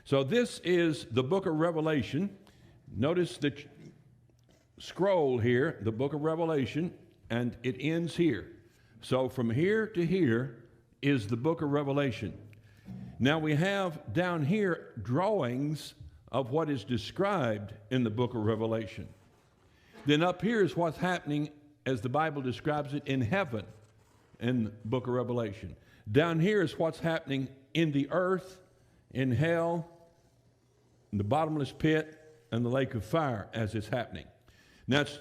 So this is the book of Revelation. Notice the scroll here, the book of Revelation, and it ends here. So from here to here is the book of Revelation. Now we have down here drawings of what is described in the book of Revelation. Then up here is what's happening as the Bible describes it in heaven in the book of Revelation. Down here is what's happening in the earth, in hell, in the bottomless pit, and the lake of fire as it's happening. Now it's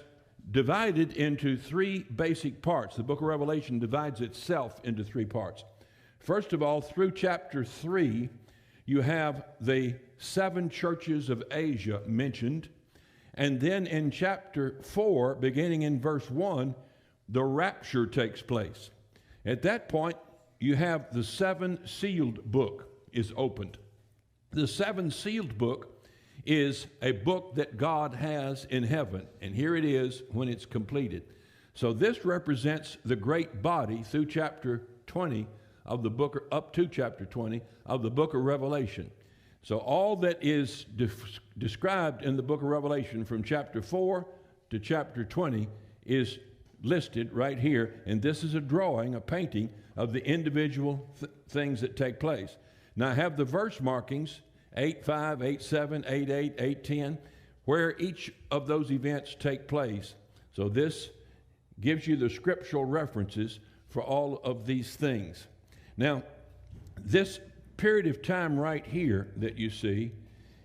divided into three basic parts. The book of Revelation divides itself into three parts. First of all, through chapter 3, you have the 7 churches of Asia mentioned. And then in chapter 4, beginning in verse 1, the rapture takes place. At that point, you have the 7 sealed book is opened. The 7 sealed book is a book that God has in heaven, and here it is when it's completed. So this represents the great body through chapter 20 of the book, up to chapter 20 of the book of Revelation. So all that is described in the book of Revelation from chapter 4 to chapter 20 is listed right here, and this is a drawing, a painting of the individual things that take place. Now I have the verse markings, 8:5, 8:7, 8:8, 8:10, where each of those events take place. So this gives you the scriptural references for all of these things. Now, this period of time right here that you see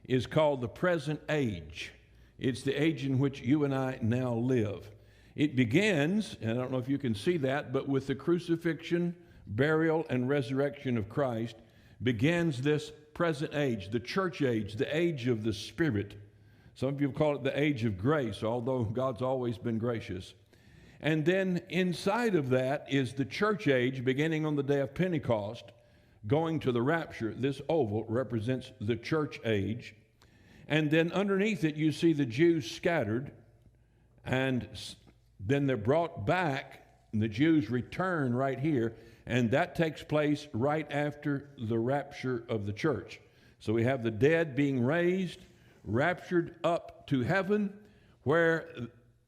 is called the present age. It's the age in which you and I now live. It begins, and I don't know if you can see that, but with the crucifixion, burial, and resurrection of Christ begins this present age, the church age, the age of the Spirit. Some people call it the age of grace, although God's always been gracious. And then inside of that is the church age beginning on the day of Pentecost, going to the rapture. This oval represents the church age. And then underneath it you see the Jews scattered, and then they're brought back, and the Jews return right here, and that takes place right after the rapture of the church. So we have the dead being raised, raptured up to heaven, where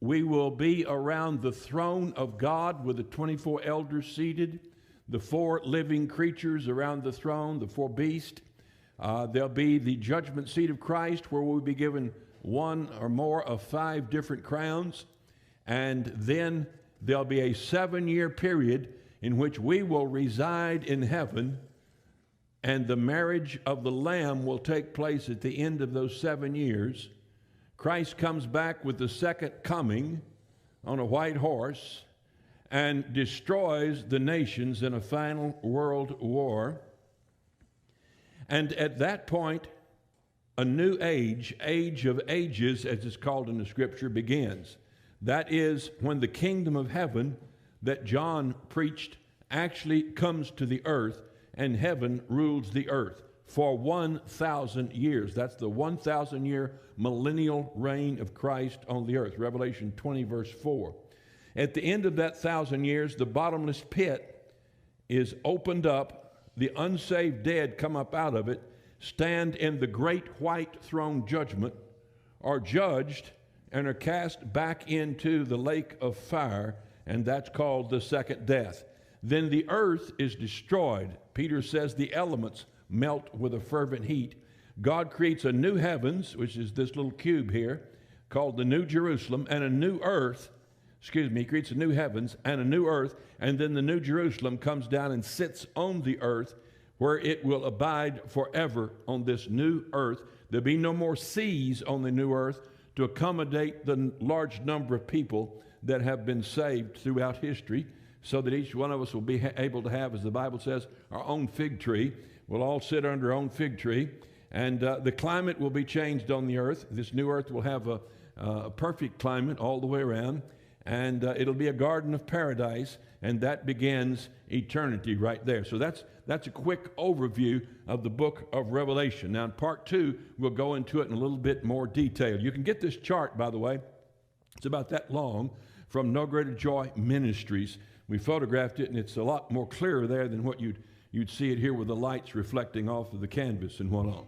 we will be around the throne of God with the 24 elders seated, the 4 living creatures around the throne, the 4 beasts. There'll be the judgment seat of Christ, where we'll be given 1 or more of 5 different crowns. And then there'll be a 7-year period in which we will reside in heaven, and the marriage of the Lamb will take place at the end of those 7 years. Christ comes back with the second coming on a white horse and destroys the nations in a final world war. And at that point, a new age, age of ages, as it's called in the scripture, begins. That is when the kingdom of heaven that John preached actually comes to the earth, and heaven rules the earth for 1,000 years. That's the 1,000-year millennial reign of Christ on the earth. Revelation 20, verse 4. At the end of that 1,000 years, the bottomless pit is opened up. The unsaved dead come up out of it, stand in the great white throne judgment, are judged, and are cast back into the lake of fire, and that's called the second death. Then the earth is destroyed. Peter says the elements melt with a fervent heat. God creates a new heavens, which is this little cube here, called the New Jerusalem, and a new earth. He creates a new heavens and a new earth, and then the New Jerusalem comes down and sits on the earth, where it will abide forever on this new earth. There'll be no more seas on the new earth to accommodate the large number of people that have been saved throughout history, so that each one of us will be able to have, as the Bible says, our own fig tree. We'll all sit under our own fig tree, and the climate will be changed on the earth. This new earth will have a perfect climate all the way around, and it'll be a garden of paradise, and that begins eternity right there. So that's a quick overview of the book of Revelation. Now in part 2, we'll go into it in a little bit more detail. You can get this chart, by the way. It's about that long, from No Greater Joy Ministries. We photographed it, and it's a lot more clearer there than what you'd see it here with the lights reflecting off of the canvas and whatnot.